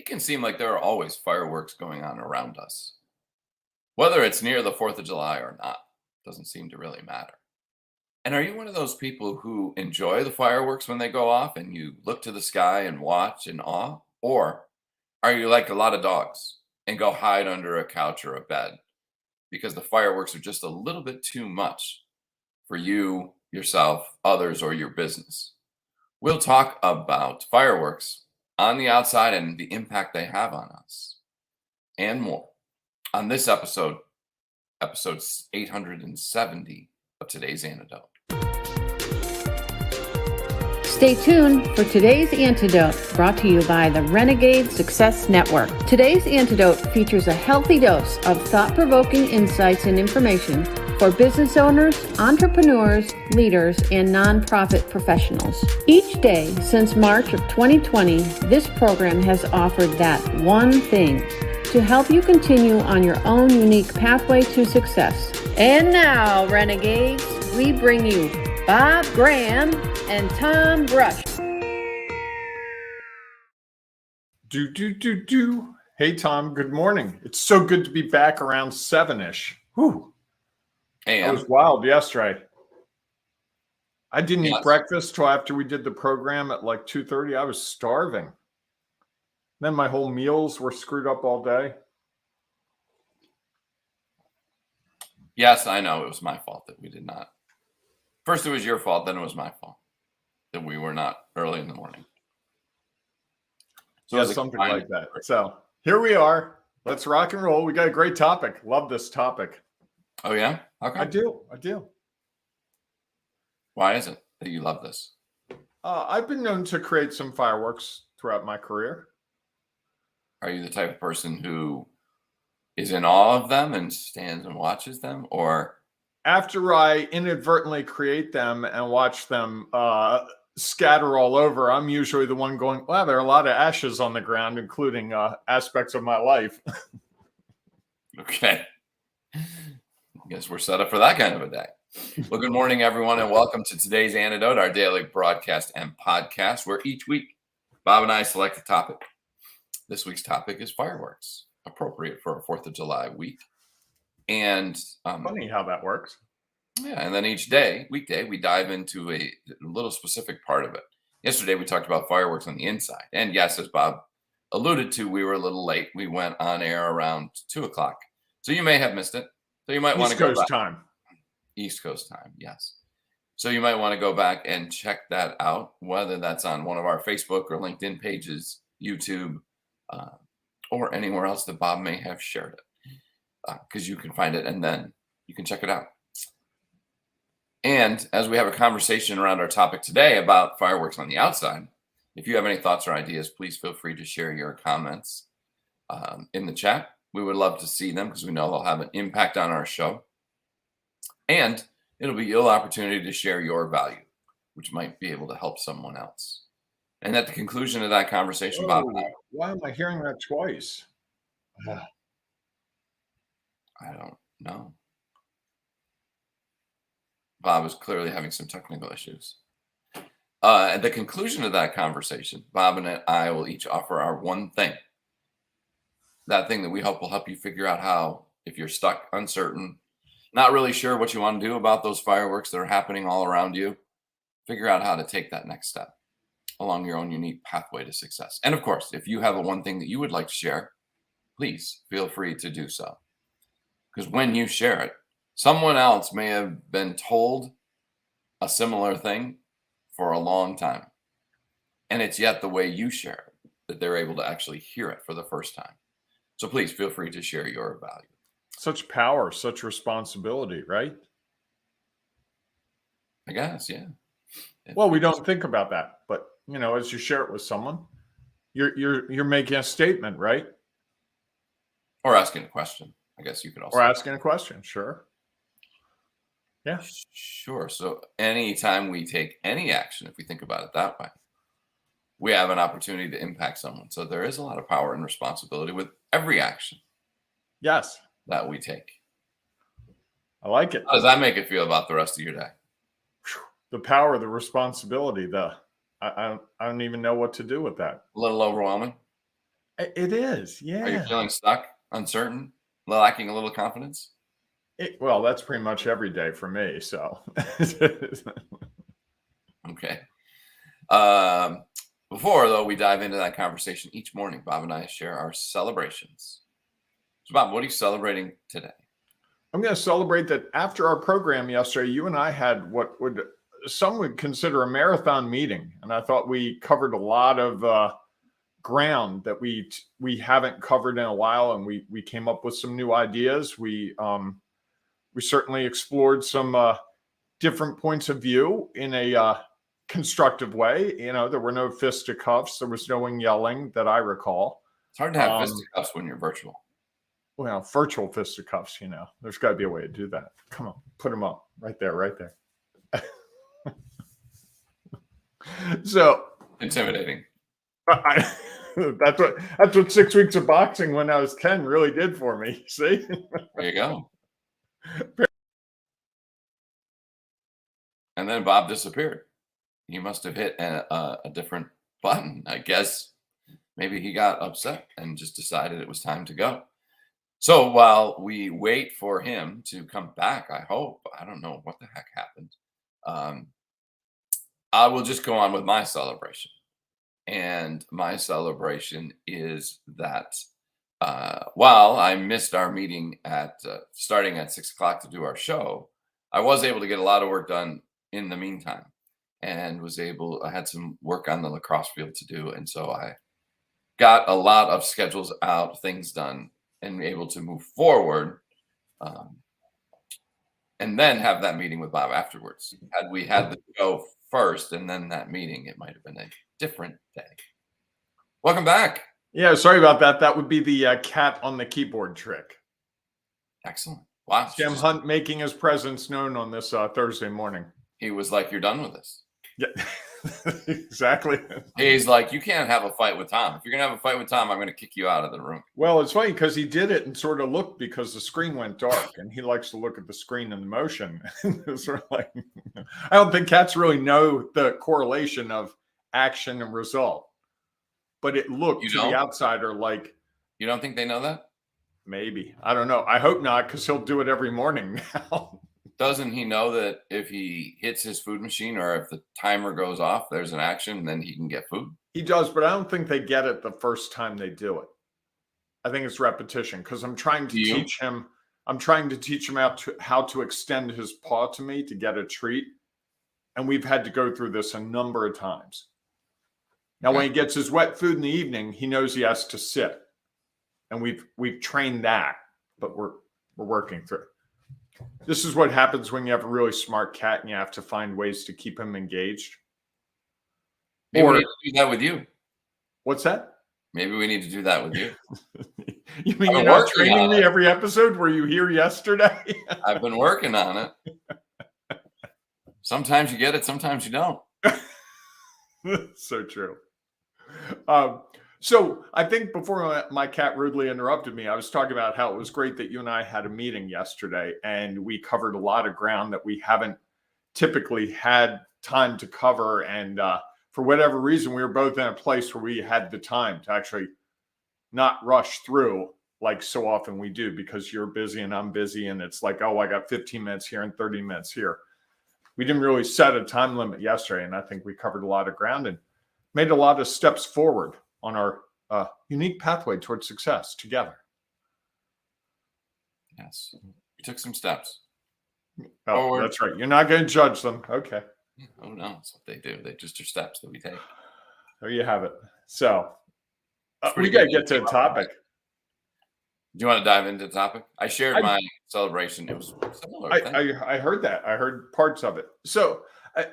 It can seem like there are always fireworks going on around us. Whether it's near the 4th of July or not, doesn't seem to really matter. And are you one of those people who enjoy the fireworks when they go off and you look to the sky and watch in awe? Or are you like a lot of dogs and go hide under a couch or a bed because the fireworks are just a little bit too much for you, yourself, others, or your business? We'll talk about fireworks on the outside and the impact they have on us and more on this episode 870 of today's Antidote. Stay tuned for today's Antidote, brought to you by the Renegade Success Network. Today's Antidote features a healthy dose of thought-provoking insights and information for business owners, entrepreneurs, leaders, and nonprofit professionals. Each day since March of 2020, this program has offered that one thing to help you continue on your own unique pathway to success. And now, Renegades, we bring you Bob Graham and Tom Brush. Hey, Tom, good morning. It's so good to be back around 7-ish. Whew. Hey, That was wild yesterday. I didn't eat breakfast till after we did the program at like 2:30. I was starving. Then my whole meals were screwed up all day. yes, I know it was my fault that we did not. First, it was your fault, then it was my fault that we were not early in the morning. So Yeah, it was a something combined like that. effort. So here we are. Let's rock and roll. We got a great topic. Love this topic. Oh, yeah? Okay. I do. Why is it that you love this? I've been known to create some fireworks throughout my career. Are you the type of person who is in awe of them and stands and watches them? Or After I inadvertently create them and watch them scatter all over, I'm usually the one going, wow, there are a lot of ashes on the ground, including aspects of my life. okay. I guess we're set up for that kind of a day. Well, good morning, everyone, and welcome to today's Antidote, our daily broadcast and podcast, where each week Bob and I select a topic. This week's topic is fireworks, appropriate for a 4th of July week. And Funny how that works. yeah, and then each weekday, we dive into a little specific part of it. Yesterday, we talked about fireworks on the inside. And yes, as Bob alluded to, we were a little late. We went on air around 2 o'clock. So you may have missed it. So you might want to go back. East Coast time, yes. So you might want to go back and check that out, whether that's on one of our Facebook or LinkedIn pages, YouTube, or anywhere else that Bob may have shared it, because you can find it and then you can check it out. And as we have a conversation around our topic today about fireworks on the outside, if you have any thoughts or ideas, please feel free to share your comments in the chat. We would love to see them because we know they'll have an impact on our show. And it'll be your opportunity to share your value, which might be able to help someone else. And at the conclusion of that conversation, Bob and I, why am I hearing that twice? I don't know. Bob is clearly having some technical issues. At the conclusion of that conversation, Bob and I will each offer our one thing. That thing that we hope will help you figure out how, if you're stuck, uncertain, not really sure what you want to do about those fireworks that are happening all around you, figure out how to take that next step along your own unique pathway to success. And of course, if you have a one thing that you would like to share, please feel free to do so. Because when you share it, someone else may have been told a similar thing for a long time. And it's yet the way you share it that they're able to actually hear it for the first time. So please feel free to share your value. Such power, such responsibility, right? I guess, yeah. Well, we don't think about that, but as you share it with someone, you're making a statement, right? Or asking a question. I guess you could also. Or asking a question, sure. Yeah. Sure. So anytime we take any action, if we think about it that way, we have an opportunity to impact someone. So there is a lot of power and responsibility with every action. Yes. That we take. I like it. How does that make it feel about the rest of your day? The power, the responsibility, I don't even know what to do with that. A little overwhelming? It is, Are you yeah. feeling stuck, uncertain, lacking a little confidence? Well, that's pretty much every day for me. So, Okay. Um, Before, though, we dive into that conversation each morning, Bob and I share our celebrations. So, Bob, what are you celebrating today? I'm going to celebrate that after our program yesterday, you and I had what would some would consider a marathon meeting, and I thought we covered a lot of ground that we haven't covered in a while, and we came up with some new ideas. We certainly explored some different points of view in a constructive way. You know, there were no fisticuffs, there was no yelling that I recall. It's hard to have Um, fisticuffs when you're virtual. well, virtual fisticuffs, you know, there's got to be a way to do that. Come on, put them up right there, right there. So Intimidating. that's what 6 weeks of boxing when I was 10 really did for me. See? There you go. And then Bob disappeared. He must have hit a different button. I guess maybe he got upset and just decided it was time to go. So while we wait for him to come back, I don't know what the heck happened. I will just go on with my celebration. And my celebration is that while I missed our meeting at starting at 6 o'clock to do our show, I was able to get a lot of work done in the meantime, and I had some work on the lacrosse field to do. And so I got a lot of schedules out, things done, and able to move forward. And then have that meeting with Bob afterwards. Had we had the show first and then that meeting, it might have been a different day. Welcome back. Yeah, sorry about that. That would be the cat on the keyboard trick. Excellent. Wow. Jim Hunt making his presence known on this Thursday morning. He was like, "You're done with this." Yeah, exactly. He's like, "You can't have a fight with Tom. If you're going to have a fight with Tom, I'm going to kick you out of the room." Well, it's funny because he did it and sort of looked because the screen went dark, and he likes to look at the screen and the motion. It's sort of like, I don't think cats really know the correlation of action and result, but it looked to the outsider like. You don't think they know that? Maybe. I don't know. I hope not, because he'll do it every morning now. Doesn't he know that if he hits his food machine or if the timer goes off, there's an action, and then he can get food? He does, but I don't think they get it the first time they do it. I think it's repetition, because I'm trying to teach him. I'm trying to teach him how to extend his paw to me to get a treat, and we've had to go through this a number of times. Now, when he gets his wet food in the evening, he knows he has to sit, and we've trained that, but we're working through it. This is what happens when you have a really smart cat and you have to find ways to keep him engaged. Maybe we need to do that with you. What's that? Maybe we need to do that with you. You mean you're not training me every episode? Were you here yesterday? I've been working on it. Sometimes you get it, sometimes you don't. So true. So I think before my cat rudely interrupted me, I was talking about how it was great that you and I had a meeting yesterday, and we covered a lot of ground that we haven't typically had time to cover. And for whatever reason, we were both in a place where we had the time to actually not rush through like so often we do, because you're busy and I'm busy. And it's like, oh, I got 15 minutes here and 30 minutes here. We didn't really set a time limit yesterday. And I think we covered a lot of ground and made a lot of steps forward on our unique pathway towards success together. Yes, we took some steps. Oh, that's right. You're not going to judge them. Okay. Oh, no, that's what they do. They just are steps that we take. There you have it. So we got to get to the topic. Do you want to dive into the topic? I shared my celebration. It was similar. I heard that. I heard parts of it. So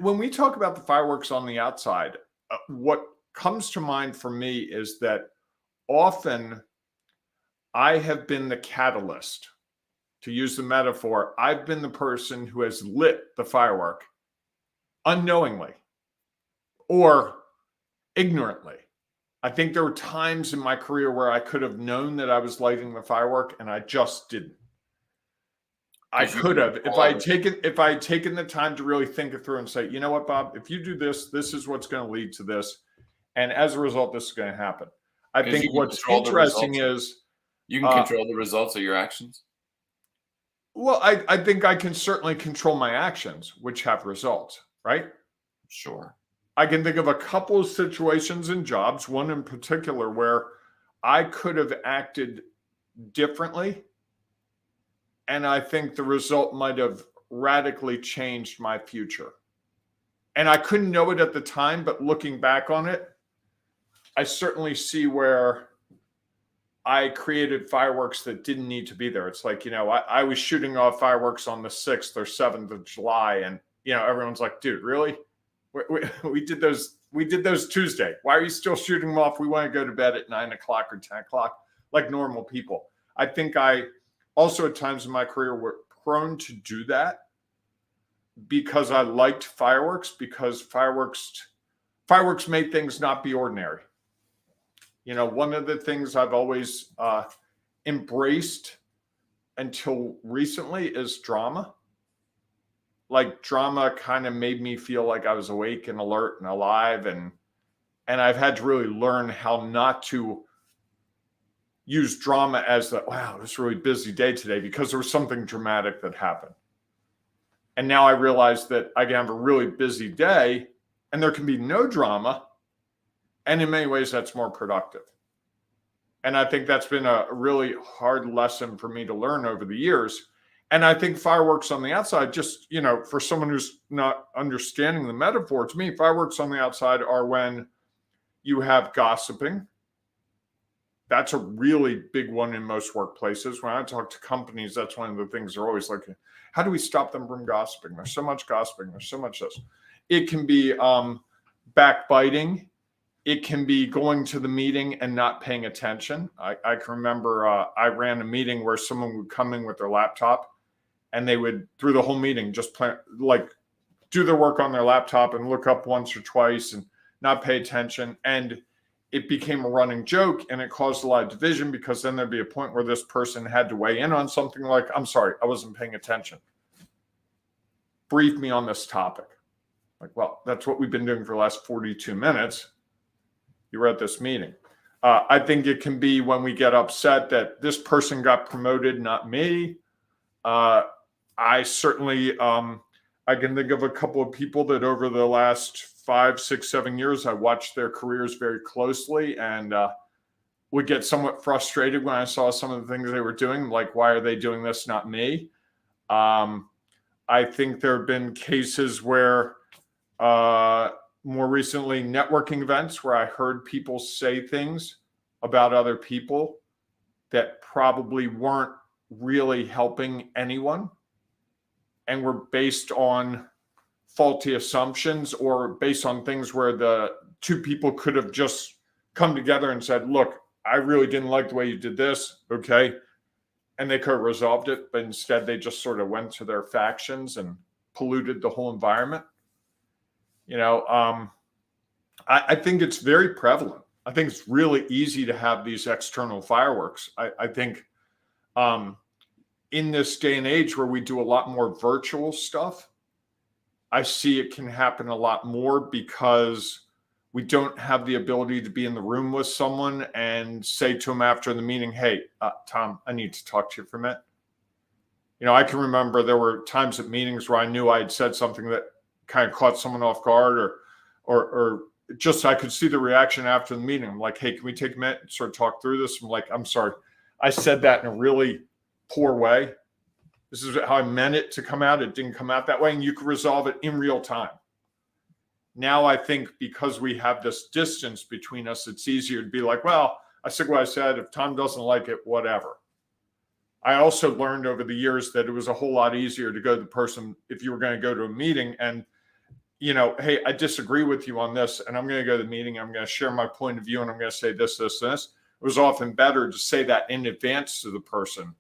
when we talk about the fireworks on the outside, what comes to mind for me is that often I have been the catalyst. To use the metaphor, I've been the person who has lit the firework unknowingly or ignorantly. I think there were times in my career where I could have known that I was lighting the firework and I just didn't. I could have, if I had taken the time to really think it through and say, you know what, Bob, if you do this, this is what's going to lead to this. And as a result, this is going to happen. I 'Cause think you can what's control the interesting results. is, You can uh, control the results of your actions. well, I think I can certainly control my actions, which have results, right? Sure. I can think of a couple of situations in jobs, one in particular where I could have acted differently. And I think the result might have radically changed my future. And I couldn't know it at the time, but looking back on it, I certainly see where I created fireworks that didn't need to be there. It's like, I was shooting off fireworks on the 6th or 7th of July. And, everyone's like, dude, really? We did those Tuesday. Why are you still shooting them off? We want to go to bed at 9 o'clock or 10 o'clock like normal people. I think I also at times in my career were prone to do that because I liked fireworks, because fireworks made things not be ordinary. One of the things I've always embraced until recently is drama. Like drama kind of made me feel like I was awake and alert and alive. And I've had to really learn how not to use drama as wow, it was a really busy day today because there was something dramatic that happened. And now I realize that I can have a really busy day and there can be no drama. And in many ways, that's more productive. And I think that's been a really hard lesson for me to learn over the years. And I think fireworks on the outside, just, for someone who's not understanding the metaphor, to me, fireworks on the outside are when you have gossiping. That's a really big one in most workplaces. When I talk to companies, that's one of the things they're always like, how do we stop them from gossiping? There's so much gossiping. There's so much this. It can be backbiting. It can be going to the meeting and not paying attention. I can remember I ran a meeting where someone would come in with their laptop and they would, through the whole meeting, just do their work on their laptop and look up once or twice and not pay attention. And it became a running joke and it caused a lot of division because then there'd be a point where this person had to weigh in on something like, I'm sorry, I wasn't paying attention. Brief me on this topic. Like, well, that's what we've been doing for the last 42 minutes. You were at this meeting. I think it can be when we get upset that this person got promoted, not me. I certainly, I can think of a couple of people that over the last 5, 6, 7 years, I watched their careers very closely and would get somewhat frustrated when I saw some of the things they were doing, like, why are they doing this, not me? I think there have been cases where more recently networking events where I heard people say things about other people that probably weren't really helping anyone and were based on faulty assumptions or based on things where the two people could have just come together and said, look, I really didn't like the way you did this. Okay. And they could have resolved it, but instead they just sort of went to their factions and polluted the whole environment. I think it's very prevalent. I think it's really easy to have these external fireworks. I think in this day and age where we do a lot more virtual stuff, I see it can happen a lot more because we don't have the ability to be in the room with someone and say to them after the meeting, hey, Tom, I need to talk to you for a minute. I can remember there were times at meetings where I knew I had said something that kind of caught someone off guard or just I could see the reaction after the meeting. I'm like, hey, can we take a minute and sort of talk through this? I'm like, I'm sorry. I said that in a really poor way. This is how I meant it to come out. It didn't come out that way. And you can resolve it in real time. Now, I think because we have this distance between us, it's easier to be like, well, I said what I said. If Tom doesn't like it, whatever. I also learned over the years that it was a whole lot easier to go to the person if you were going to go to a meeting and, hey, I disagree with you on this, and I'm going to go to the meeting. I'm going to share my point of view, and I'm going to say this, this, this. It was often better to say that in advance to the person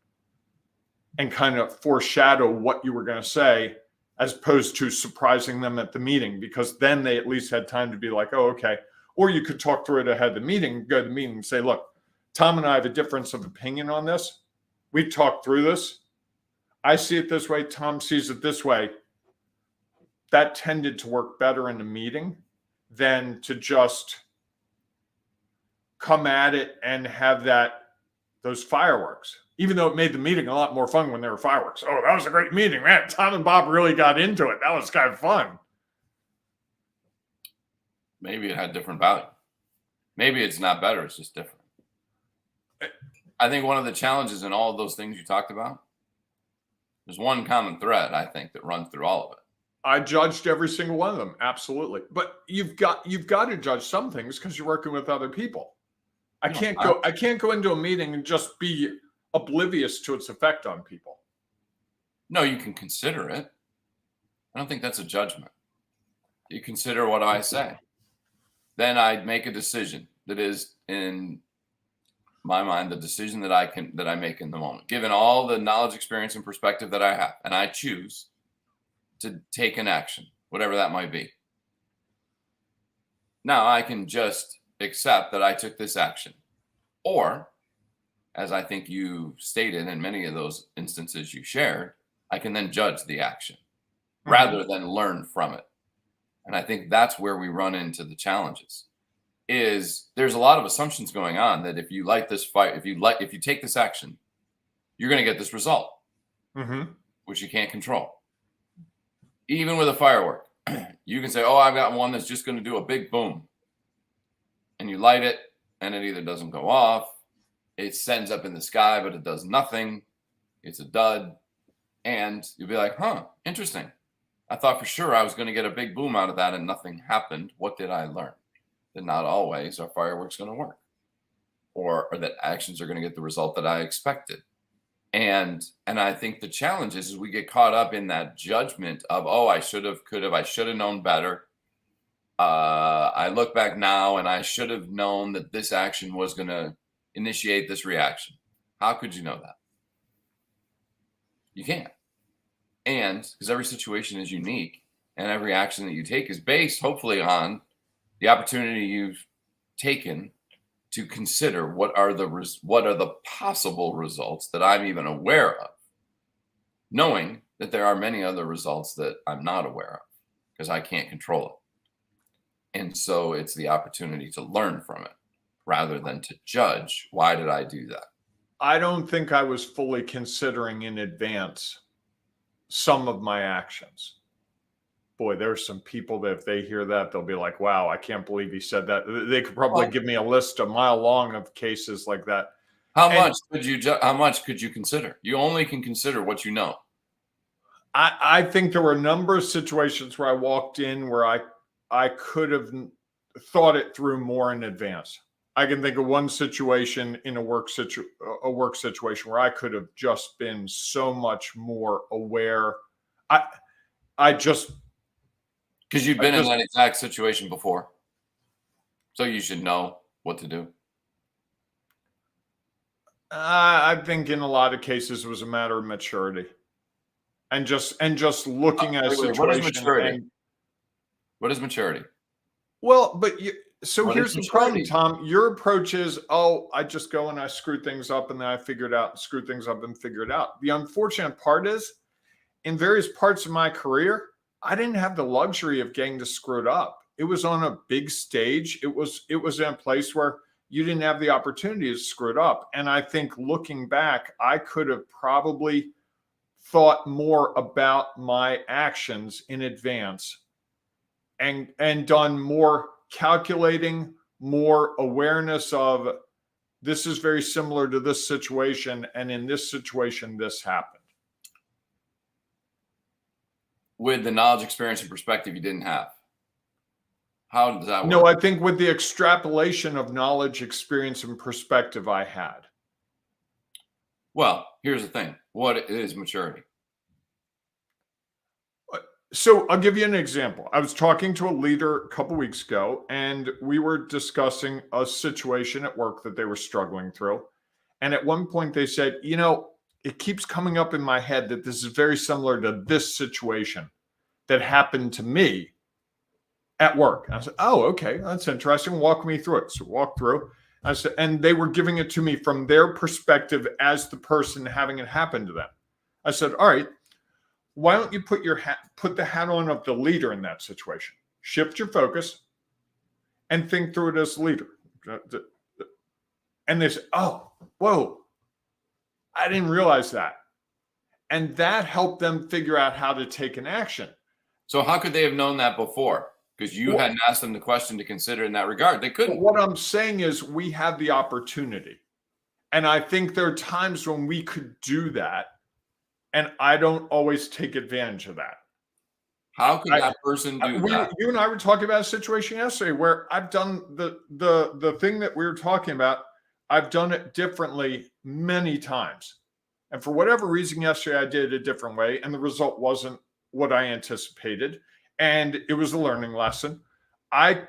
and kind of foreshadow what you were going to say as opposed to surprising them at the meeting, because then they at least had time to be like, oh, okay. Or you could talk through it ahead of the meeting, go to the meeting and say, look, Tom and I have a difference of opinion on this. We talked through this. I see it this way. Tom sees it this way. That tended to work better in a meeting than to just come at it and have those fireworks, even though it made the meeting a lot more fun when there were fireworks. Oh, that was a great meeting, man. Tom and Bob really got into it. That was kind of fun. Maybe it had different value. Maybe it's not better. It's just different. I think one of the challenges in all of those things you talked about, there's one common thread, I think, that runs through all of it. I judged every single one of them. Absolutely. But you've got to judge some things because you're working with other people. I can't go into a meeting and just be oblivious to its effect on people. No, you can consider it. I don't think that's a judgment. You consider what I say. Then I'd make a decision that is, in my mind, the decision that I make in the moment, given all the knowledge, experience, and perspective that I have, and I choose to take an action, whatever that might be. Now I can just accept that I took this action, or, as I think you stated in many of those instances you shared, I can then judge the action rather than learn from it. And I think that's where we run into the challenges. Is there's a lot of assumptions going on that if you light this fire, if you take this action, you're going to get this result, which you can't control. Even with a firework, you can say, "Oh, I've got one that's just going to do a big boom," and you light it, and it either doesn't go off, it sends up in the sky, but it does nothing. It's a dud, and you'll be like, "Huh, interesting. I thought for sure I was going to get a big boom out of that, and nothing happened. What did I learn? That not always are fireworks going to work, or that actions are going to get the result that I expected." And I think the challenge is we get caught up in that judgment of, "Oh, I should have, could have, I should have known better. I look back now and I should have known that this action was going to initiate this reaction." How could you know that? You can't. And because every situation is unique and every action that you take is based hopefully on the opportunity you've taken to consider what are the possible results that I'm even aware of, knowing that there are many other results that I'm not aware of because I can't control it. And so it's the opportunity to learn from it rather than to judge, why did I do that? I don't think I was fully considering in advance some of my actions. Boy, there's some people that if they hear that, they'll be like, "Wow, I can't believe he said that." They could probably give me a list a mile long of cases like that. How much could you consider? You only can consider what you know. I think there were a number of situations where I walked in where I could have thought it through more in advance. I can think of one situation in a work situation where I could have just been so much more aware. I just Because you've been in that exact situation before. So you should know what to do. I think in a lot of cases it was a matter of maturity. And just looking at a situation. What is maturity? What is maturity? Well, but What here's is the problem, maturity? Tom. Your approach is, "Oh, I just go and I screw things up and then I figure it out, screw things up and figure it out." The unfortunate part is, in various parts of my career, I didn't have the luxury of getting to screw it up. It was on a big stage. It was in a place where you didn't have the opportunity to screw it up. And I think looking back, I could have probably thought more about my actions in advance and done more calculating, more awareness of, this is very similar to this situation, and in this situation, this happened. With the knowledge, experience, and perspective you didn't have. How does that work? No, I think with the extrapolation of knowledge, experience, and perspective I had. Well, here's the thing. What is maturity? So I'll give you an example. I was talking to a leader a couple weeks ago, and we were discussing a situation at work that they were struggling through. And at one point they said, "It keeps coming up in my head that this is very similar to this situation that happened to me at work." And I said, "Oh, okay, that's interesting. Walk me through it." So walk through. I said, and they were giving it to me from their perspective as the person having it happen to them. I said, "All right, why don't you put the hat on of the leader in that situation? Shift your focus and think through it as leader. And they say, oh, whoa, I didn't realize that. And that helped them figure out how to take an action. So how could they have known that before? Because you hadn't asked them the question to consider in that regard. They couldn't. What I'm saying is we have the opportunity. And I think there are times when we could do that. And I don't always take advantage of that. How could that person do that? You and I were talking about a situation yesterday where I've done the thing that we were talking about. I've done it differently many times. And for whatever reason, yesterday I did it a different way. And the result wasn't what I anticipated. And it was a learning lesson. I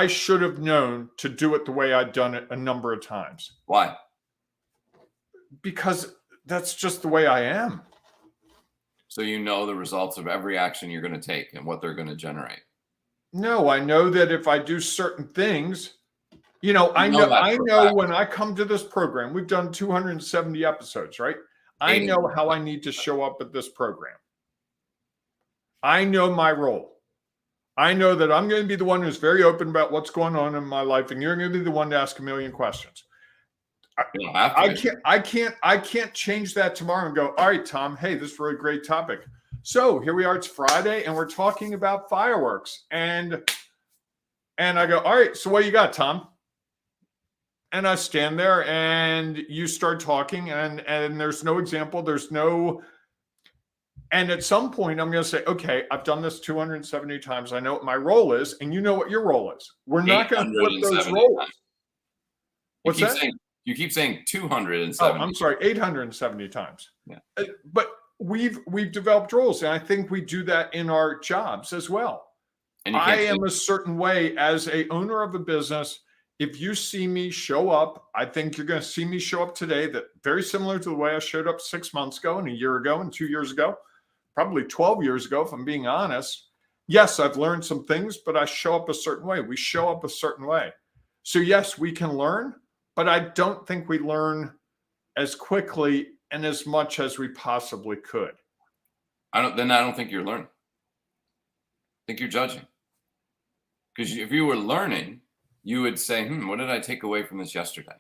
should have known to do it the way I'd done it a number of times. Why? Because that's just the way I am. So you know the results of every action you're going to take and what they're going to generate. No, I know that if I do certain things, I know when I come to this program, we've done 270 episodes, right? I know how I need to show up at this program. I know my role. I know that I'm going to be the one who's very open about what's going on in my life, and you're going to be the one to ask a million questions. I can't change that tomorrow and go, all right, Tom, hey, this is a really great topic. So here we are, it's Friday, and we're talking about fireworks. And I go, all right, so what you got, Tom? And I stand there and you start talking and there's no example. And at some point I'm going to say, okay, I've done this 270 times. I know what my role is. And you know what your role is. We're not going to flip those roles. What's that? You keep saying 270. Oh, I'm sorry, 870 times. Yeah. But we've developed roles. And I think we do that in our jobs as well. And I am a certain way as a owner of a business. If you see me show up, I think you're going to see me show up today that very similar to the way I showed up 6 months ago and a year ago and 2 years ago, probably 12 years ago, if I'm being honest. Yes, I've learned some things, but I show up a certain way. We show up a certain way. So yes, we can learn, but I don't think we learn as quickly and as much as we possibly could. I don't think you're learning. I think you're judging. Because if you were learning, you would say, what did I take away from this yesterday?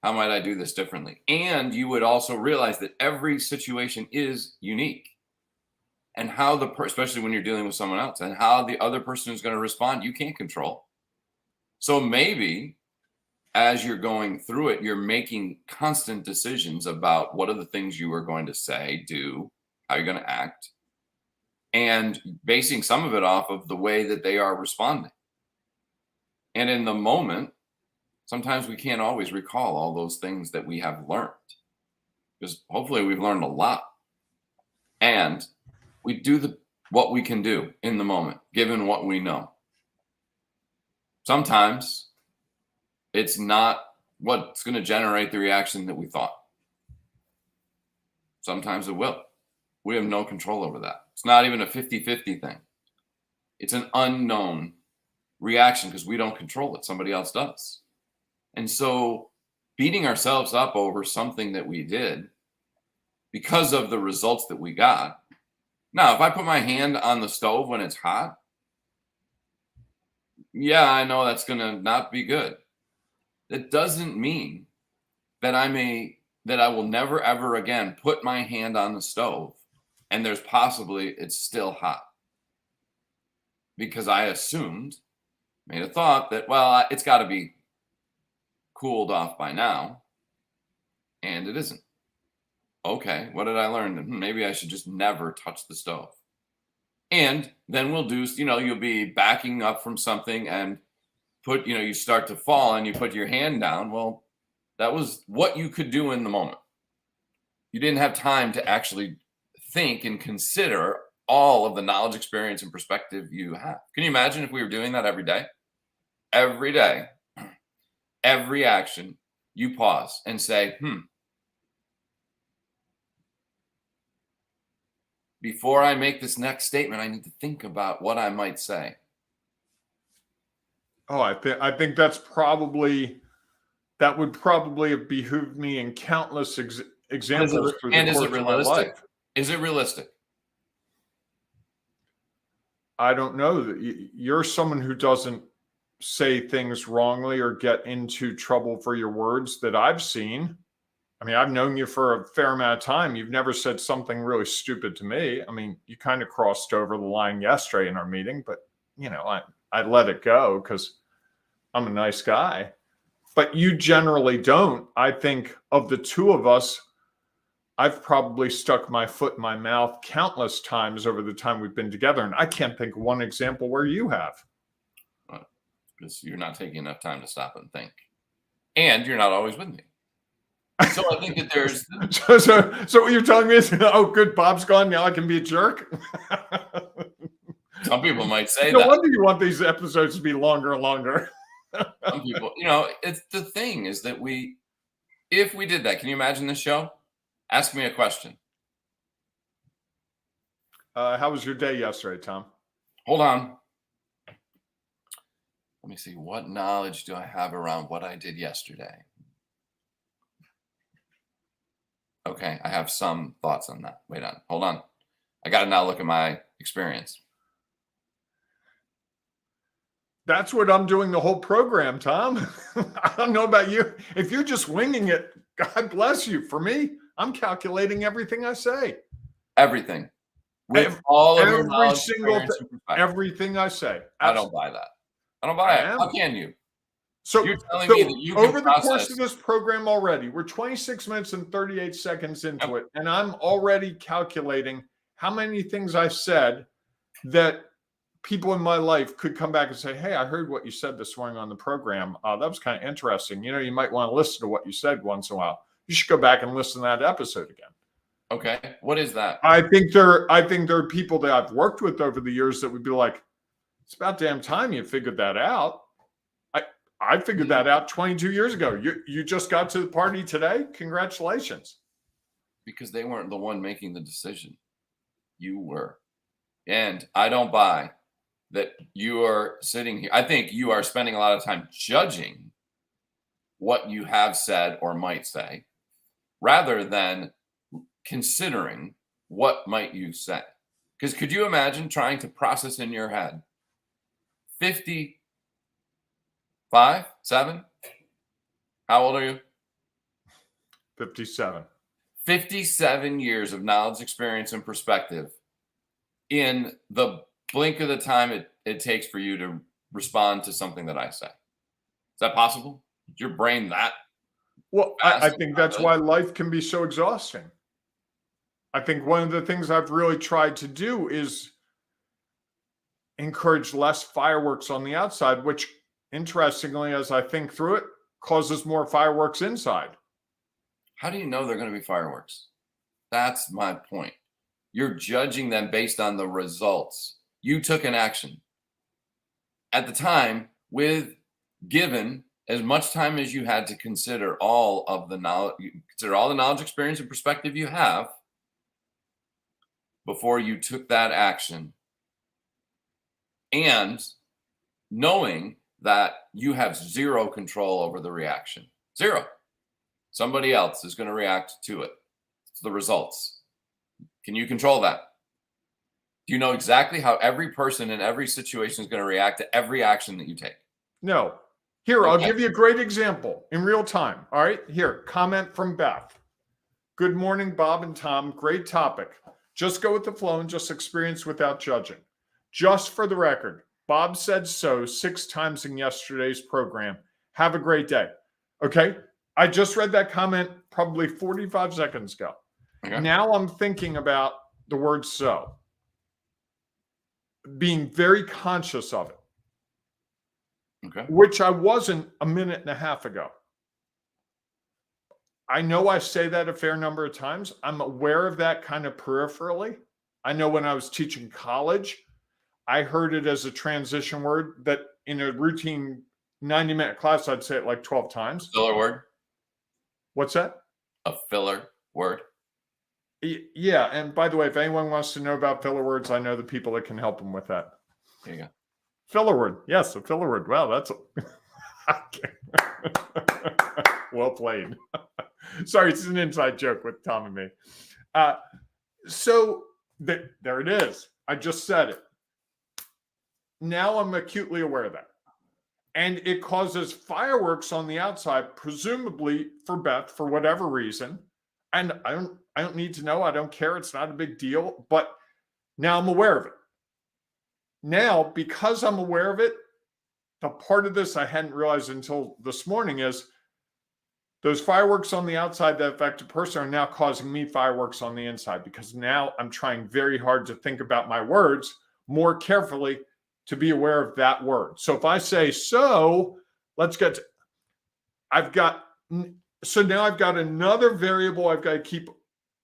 How might I do this differently? And you would also realize that every situation is unique. And how especially when you're dealing with someone else, and how the other person is going to respond, you can't control. So maybe as you're going through it, you're making constant decisions about what are the things you are going to say, do, how you're going to act, and basing some of it off of the way that they are responding. And in the moment, sometimes we can't always recall all those things that we have learned, because hopefully we've learned a lot. And we do what we can do in the moment, given what we know. Sometimes it's not what's going to generate the reaction that we thought. Sometimes it will. We have no control over that. It's not even a 50-50 thing. It's an unknown reaction because we don't control it. Somebody else does. And so beating ourselves up over something that we did because of the results that we got. Now, if I put my hand on the stove when it's hot, yeah, I know that's going to not be good. That doesn't mean that I will never, ever again put my hand on the stove and it's still hot. Because I made a thought that, well, it's got to be cooled off by now. And it isn't. Okay, what did I learn? Maybe I should just never touch the stove. And then we'll do, you'll be backing up from something and you start to fall and you put your hand down. Well, that was what you could do in the moment. You didn't have time to actually think and consider all of the knowledge, experience, and perspective you have. Can you imagine if we were doing that every day? Every day, every action, you pause and say, before I make this next statement, I need to think about what I might say. Oh, I think that would probably have behooved me in countless examples. And is it realistic? Is it realistic? I don't know. You're someone who doesn't say things wrongly or get into trouble for your words that I've seen. I mean, I've known you for a fair amount of time. You've never said something really stupid to me. I mean, you kind of crossed over the line yesterday in our meeting, but I let it go because I'm a nice guy. But you generally don't. I think of the two of us, I've probably stuck my foot in my mouth countless times over the time we've been together. And I can't think of one example where you have. Because you're not taking enough time to stop and think. And you're not always with me. So I think that there's so what you're telling me is, oh, good, Bob's gone. Now I can be a jerk. Some people might say no that. wonder you want these episodes to be longer and longer. Some people, it's the thing is that if we did that, can you imagine this show? Ask me a question. How was your day yesterday, Tom? Hold on. Let me see. What knowledge do I have around what I did yesterday? Okay, I have some thoughts on that. Wait on. Hold on. I got to now look at my experience. That's what I'm doing the whole program, Tom. I don't know about you. If you're just winging it, God bless you. For me, I'm calculating everything I say. Everything. With all of your Every knowledge, single experience, and perspective. everything I say. I don't buy that. I don't buy it. How can you? So you're telling me that you can over the course of this program already, we're 26 minutes and 38 seconds into it, and I'm already calculating how many things I said that people in my life could come back and say, hey, I heard what you said this morning on the program. That was kind of interesting. You might want to listen to what you said once in a while. You should go back and listen to that episode again. Okay. What is that? I think there are people that I've worked with over the years that would be like, it's about damn time you figured that out. I figured that out 22 years ago. You just got to the party today. Congratulations. Because they weren't the one making the decision. You were. And I don't buy that you are sitting here. I think you are spending a lot of time judging what you have said or might say rather than considering what might you say. Because could you imagine trying to process in your head 55, 7? How old are you? 57. 57 years of knowledge, experience, and perspective in the blink of the time it takes for you to respond to something that I say. Is that possible? Is your brain that? Well, I think that's why life can be so exhausting. I think one of the things I've really tried to do is encourage less fireworks on the outside, which, interestingly, as I think through it, causes more fireworks inside. How do you know they're going to be fireworks? That's my point. You're judging them based on the results. You took an action. At the time, given as much time as you had to consider all the knowledge, experience, and perspective you have before you took that action, and knowing that you have zero control over the reaction. Zero. Somebody else is going to react to it. It's the results. Can you control that? Do you know exactly how every person in every situation is going to react to every action that you take? No. Here, I'll give you a great example in real time. All right. Here, comment from Beth. Good morning, Bob and Tom. Great topic. Just go with the flow and just experience without judging. Just for the record, Bob said so 6 times in yesterday's program. Have a great day. Okay. I just read that comment probably 45 seconds ago. Okay. Now I'm thinking about the word so, being very conscious of it. Okay. Which I wasn't a minute and a half ago. I know I say that a fair number of times. I'm aware of that kind of peripherally. I know when I was teaching college, I heard it as a transition word that in a routine 90-minute class, I'd say it like 12 times. Filler word? What's that? A filler word? Yeah. And by the way, if anyone wants to know about filler words, I know the people that can help them with that. There you go. Filler word. Yes, a filler word. Wow, that's well played. Sorry, it's an inside joke with Tom and me. So there it is. I just said it. Now I'm acutely aware of that. and it causes fireworks on the outside, presumably for Beth for whatever reason. And I don't need to know. I don't care. It's not a big deal. But now I'm aware of it. Now, because I'm aware of it, the part of this I hadn't realized until this morning is those fireworks on the outside that affect a person are now causing me fireworks on the inside, because now I'm trying very hard to think about my words more carefully to be aware of that word. So if I say, so let's get to, so now I've got another variable I've got to keep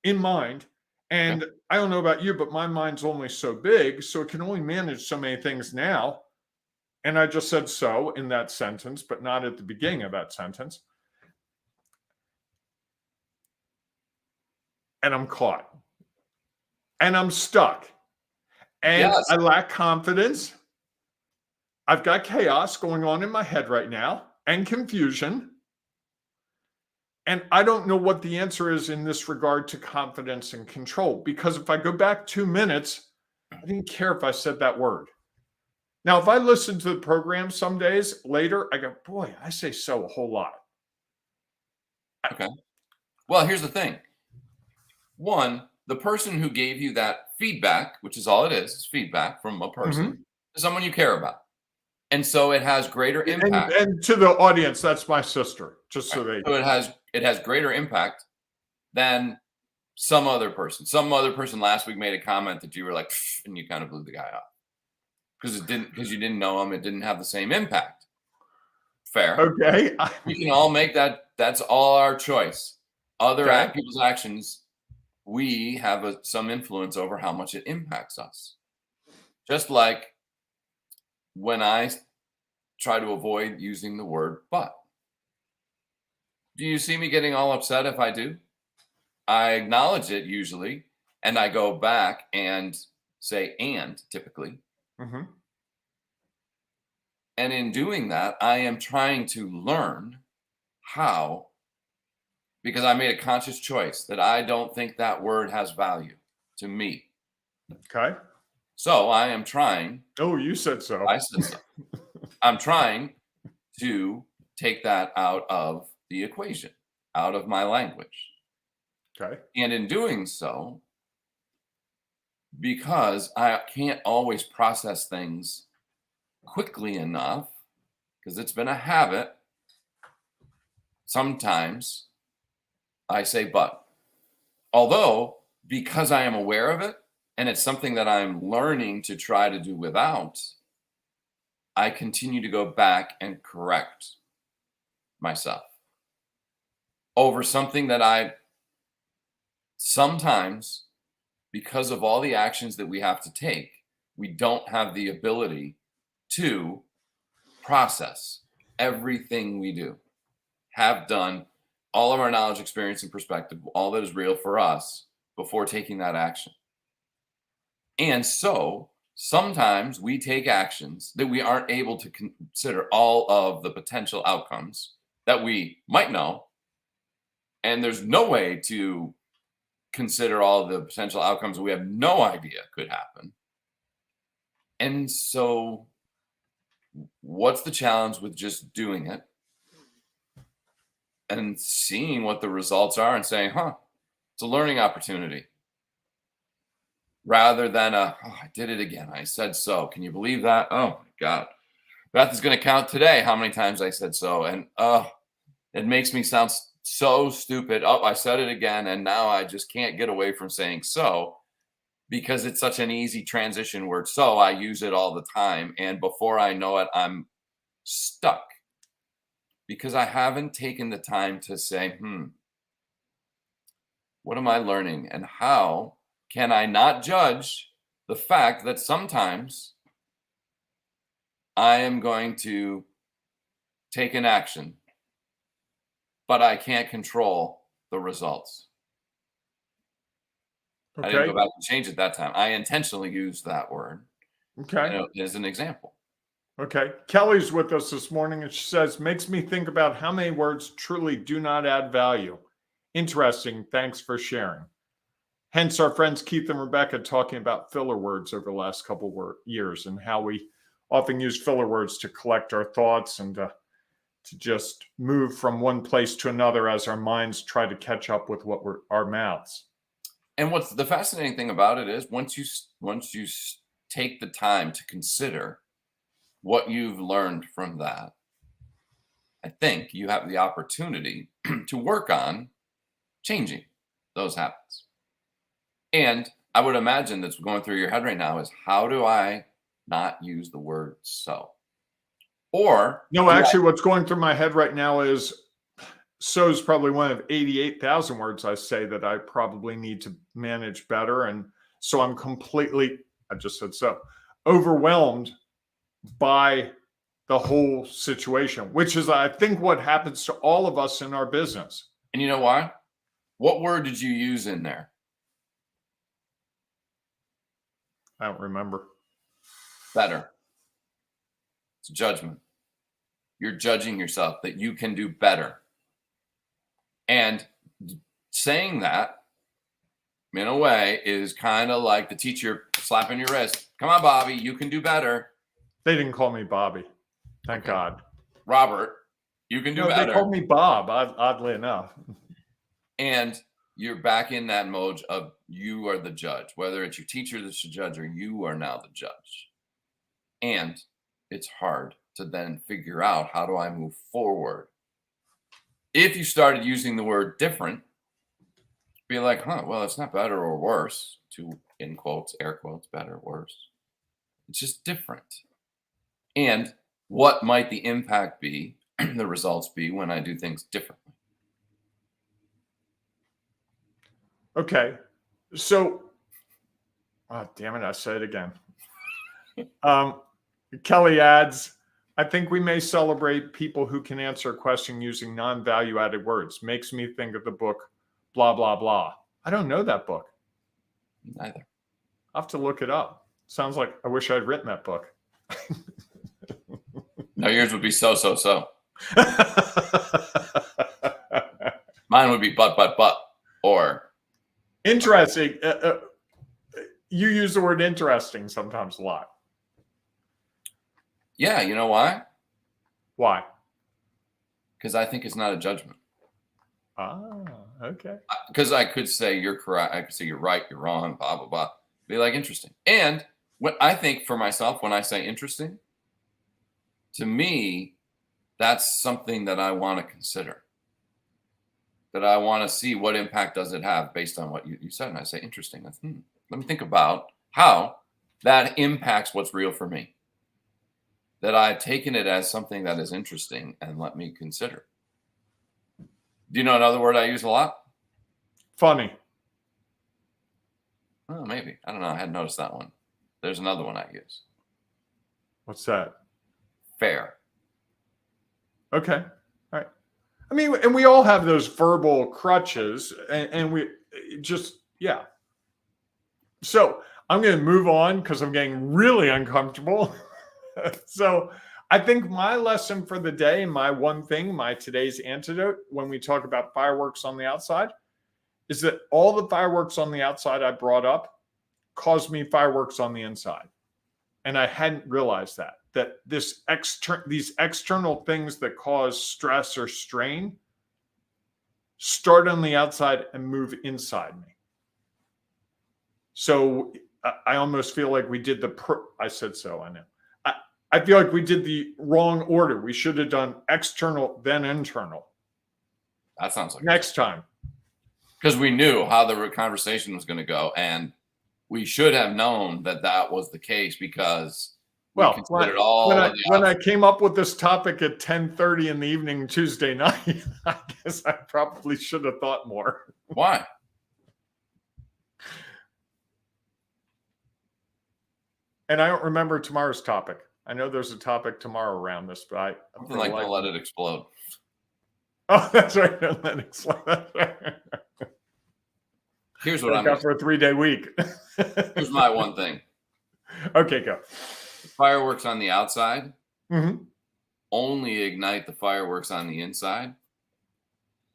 in mind. And I don't know about you, but my mind's only so big, so it can only manage so many things now. And I just said so in that sentence, but not at the beginning of that sentence. And I'm caught. And I'm stuck. And Yes. I lack confidence. I've got chaos going on in my head right now and confusion. And I don't know what the answer is in this regard to confidence and control, because if I go back 2 minutes, I didn't care if I said that word. Now, if I listen to the program some days later, I go, boy, I say so a whole lot. Okay. Well, here's the thing. One, the person who gave you that feedback, which is all it is feedback from a person, is someone you care about. And so it has greater impact. And to the audience, that's my sister, just so they. So it has greater impact than some other person. Some other person last week made a comment that you were like, and you kind of blew the guy off because you didn't know him. It didn't have the same impact. Fair. Okay. We can all make that. That's all our choice. Okay. People's actions, we have some influence over how much it impacts us. Just like when I try to avoid using the word but. Do you see me getting all upset if I do? I acknowledge it usually, and I go back and say and typically. Mm-hmm. And in doing that, I am trying to learn how, because I made a conscious choice that I don't think that word has value to me. Okay. So I am trying. Oh, you said so. I said so. I'm trying to take that out of the equation, out of my language. Okay. And in doing so, because I can't always process things quickly enough, because it's been a habit, sometimes I say but. Although, because I am aware of it, and it's something that I'm learning to try to do without, I continue to go back and correct myself over something that I sometimes, because of all the actions that we have to take, we don't have the ability to process everything we do, have done, all of our knowledge, experience, and perspective, all that is real for us before taking that action. And so sometimes we take actions that we aren't able to consider all of the potential outcomes that we might know. And there's no way to consider all the potential outcomes we have no idea could happen. And so what's the challenge with just doing it and seeing what the results are and saying, it's a learning opportunity, rather than I did it again. I said so. Can you believe that? Oh my God. Beth is going to count today how many times I said so. And it makes me sound so stupid. Oh, I said it again. And now I just can't get away from saying so, because it's such an easy transition word. So I use it all the time. And before I know it, I'm stuck because I haven't taken the time to say, what am I learning? And how can I not judge the fact that sometimes I am going to take an action, but I can't control the results? Okay. I didn't go back and change it that time. I intentionally used that word as an example. Okay. Kelly's with us this morning, and she says, makes me think about how many words truly do not add value. Interesting. Thanks for sharing. Hence our friends Keith and Rebecca talking about filler words over the last couple of years and how we often use filler words to collect our thoughts and to just move from one place to another as our minds try to catch up with our mouths. And what's the fascinating thing about it is once you take the time to consider what you've learned from that, I think you have the opportunity to work on changing those habits. And I would imagine that's going through your head right now is, how do I not use the word so? Or no, actually, what's going through my head right now is, so is probably one of 88,000 words I say that I probably need to manage better. And so I'm completely, I just said so, overwhelmed by the whole situation, which is, I think, what happens to all of us in our business. And you know why? What word did you use in there? I don't remember. Better. It's judgment. You're judging yourself that you can do better. And saying that, in a way, is kind of like the teacher slapping your wrist. Come on, Bobby, you can do better. They didn't call me Bobby. Thank God. Robert, you can do better. They called me Bob, oddly enough. And you're back in that mode of you are the judge, whether it's your teacher that's the judge or you are now the judge. And it's hard to then figure out, how do I move forward? If you started using the word different, be like, well, it's not better or worse, to, in quotes, air quotes, better or worse. It's just different. And what might the impact be, the results be, when I do things differently? Okay. So, oh, damn it, I said it again. Kelly adds, I think we may celebrate people who can answer a question using non-value added words. Makes me think of the book, blah, blah, blah. I don't know that book. Neither. I'll have to look it up. Sounds like I wish I'd written that book. No, yours would be so. Mine would be but, or. Interesting. You use the word interesting sometimes a lot. Yeah, you know why? Why? Because I think it's not a judgment. Ah, okay. Because I could say you're correct. I could say you're right, you're wrong, blah, blah, blah. Be like, interesting. And what I think for myself, when I say interesting, to me, that's something that I want to consider. That I want to see what impact does it have based on what you said. And I say, interesting. That's, let me think about how that impacts what's real for me. That I've taken it as something that is interesting and let me consider. Do you know another word I use a lot? Funny. Oh, maybe. I don't know. I hadn't noticed that one. There's another one I use. What's that? Fair. Okay. All right. I mean, and we all have those verbal crutches, and we just, yeah. So I'm going to move on because I'm getting really uncomfortable. So I think my lesson for the day, my one thing, my today's antidote, when we talk about fireworks on the outside, is that all the fireworks on the outside I brought up caused me fireworks on the inside. And I hadn't realized that these external things that cause stress or strain start on the outside and move inside me. So I almost feel like we did I said so, I know. I feel like we did the wrong order. We should have done external, then internal. That sounds like next time. Because we knew how the conversation was going to go. And we should have known that that was the case because when I came up with this topic at 10:30 in the evening Tuesday night, I guess I probably should have thought more. Why? And I don't remember tomorrow's topic. I know there's a topic tomorrow around this, but something like don't let it explode. Oh, that's right. Don't let it explode. Here's what I'm got for a 3-day week. Here's my one thing. Okay, go. The fireworks on the outside only ignite the fireworks on the inside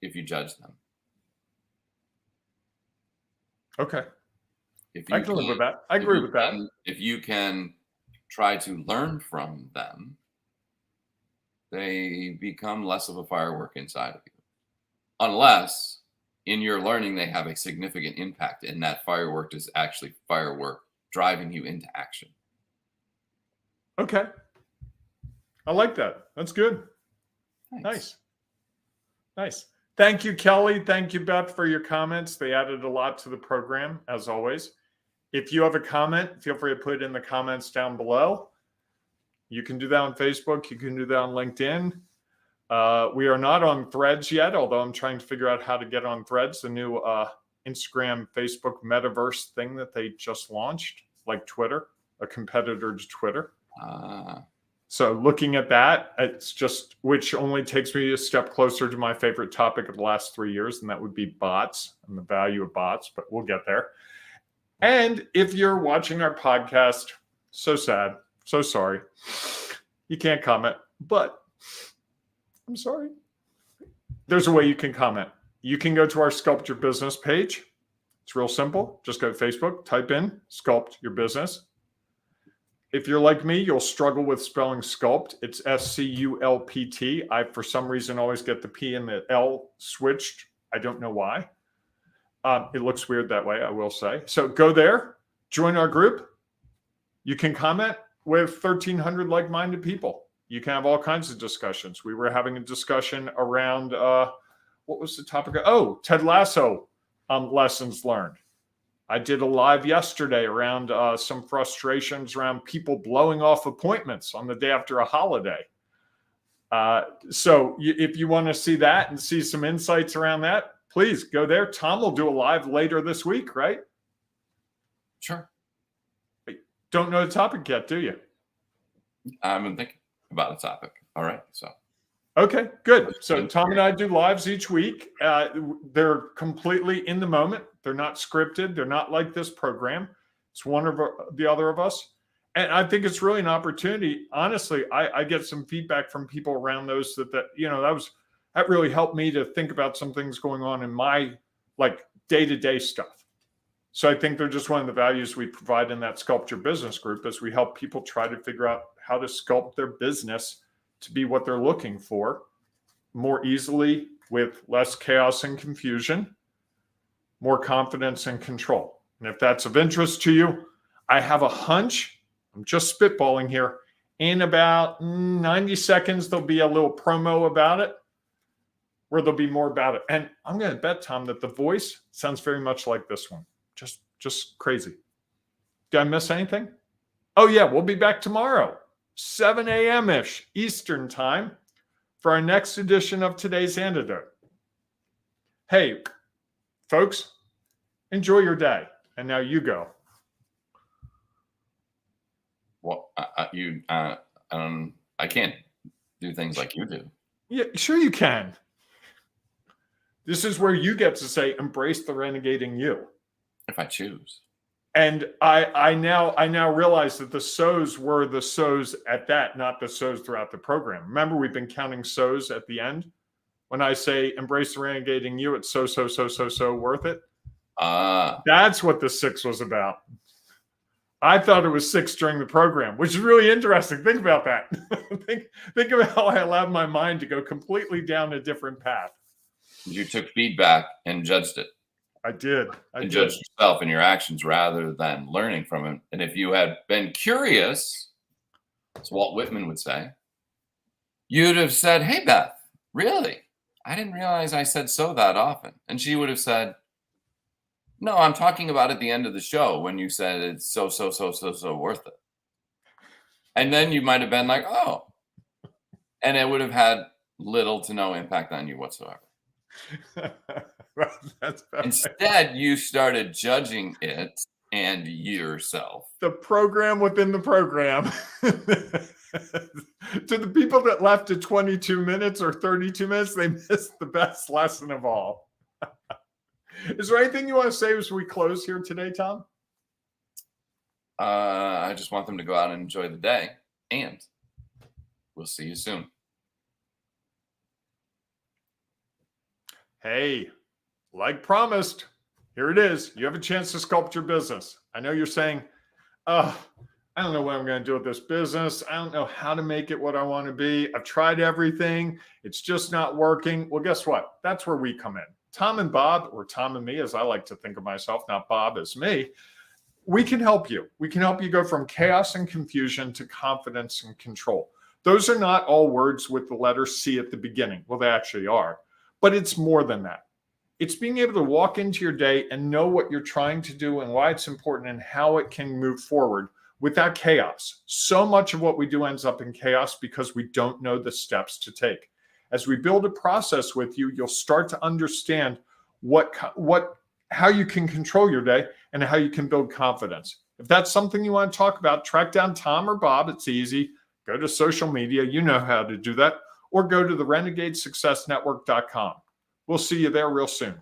if you judge them. Okay. If you I can live with that. I agree with that. If you can try to learn from them, they become less of a firework inside of you. Unless in your learning they have a significant impact and that firework is actually firework driving you into action. Okay. I like that. That's good. Thanks. Nice. Thank you, Kelly. Thank you, Beth, for your comments. They added a lot to the program, as always. If you have a comment, feel free to put it in the comments down below. You can do that on Facebook. You can do that on LinkedIn. We are not on Threads yet, although I'm trying to figure out how to get on Threads, the new Instagram, Facebook metaverse thing that they just launched, like Twitter, a competitor to Twitter. So looking at that, it's just, which only takes me a step closer to my favorite topic of the last 3 years, and that would be bots and the value of bots, but we'll get there. And if you're watching our podcast, so sad, so sorry, you can't comment, but I'm sorry. There's a way you can comment. You can go to our Sculpt Your Business page. It's real simple. Just go to Facebook, type in Sculpt Your Business. If you're like me, you'll struggle with spelling sculpt. It's SCULPT. I, for some reason, always get the P and the L switched. I don't know why. It looks weird that way, I will say. So go there, join our group. You can comment with 1,300 like-minded people. You can have all kinds of discussions. We were having a discussion around, what was the topic? Oh, Ted Lasso lessons learned. I did a live yesterday around some frustrations around people blowing off appointments on the day after a holiday. So if you want to see that and see some insights around that, please go there. Tom will do a live later this week, right? Sure. Don't know the topic yet, do you? I've been thinking about the topic. All right. So. Okay, good. So Tom and I do lives each week. They're completely in the moment. They're not scripted. They're not like this program. It's one of the other of us. And I think it's really an opportunity. Honestly, I get some feedback from people around those that really helped me to think about some things going on in my like day-to-day stuff. So I think they're just one of the values we provide in that Sculpt Your Business group as we help people try to figure out how to sculpt their business to be what they're looking for more easily with less chaos and confusion, more confidence and control. And if that's of interest to you, I have a hunch, I'm just spitballing here, in about 90 seconds, there'll be a little promo about it where there'll be more about it. And I'm going to bet, Tom, that the voice sounds very much like this one. Just crazy. Did I miss anything? Oh, yeah, we'll be back tomorrow, 7 a.m.-ish Eastern time for our next edition of Today's Antidote. Hey, folks, enjoy your day. And now you go. Well, I can't do things like you do. Yeah, sure you can. This is where you get to say, embrace the renegading you. If I choose. And I now realize that the so's were the so's at that, not the so's throughout the program. Remember, we've been counting so's at the end. When I say embrace the renegading you, it's so worth it. That's what the 6 was about. I thought it was 6 during the program, which is really interesting. Think about that. think about how I allowed my mind to go completely down a different path. You took feedback and judged it. I did. Judged yourself and your actions rather than learning from it. And if you had been curious, as Walt Whitman would say, you'd have said, "Hey, Beth, really? I didn't realize I said so that often." And she would have said, "No, I'm talking about at the end of the show when you said it's so worth it." And then you might have been like, "Oh," and it would have had little to no impact on you whatsoever. Instead, you started judging it and yourself. The program within the program. To the people that left at 22 minutes or 32 minutes, they missed the best lesson of all. Is there anything you want to say as we close here today, Tom? I just want them to go out and enjoy the day, and we'll see you soon. Hey, like promised, here it is. You have a chance to sculpt your business. I know you're saying, oh, I don't know what I'm going to do with this business. I don't know how to make it what I want to be. I've tried everything. It's just not working. Well, guess what? That's where we come in. Tom and Bob, or Tom and me, as I like to think of myself, not Bob as me, we can help you. We can help you go from chaos and confusion to confidence and control. Those are not all words with the letter C at the beginning. Well, they actually are, but it's more than that. It's being able to walk into your day and know what you're trying to do and why it's important and how it can move forward without chaos. So much of what we do ends up in chaos because we don't know the steps to take. As we build a process with you, you'll start to understand how you can control your day and how you can build confidence. If that's something you want to talk about, track down Tom or Bob. It's easy. Go to social media. You know how to do that. Or go to the renegadesuccessnetwork.com. We'll see you there real soon.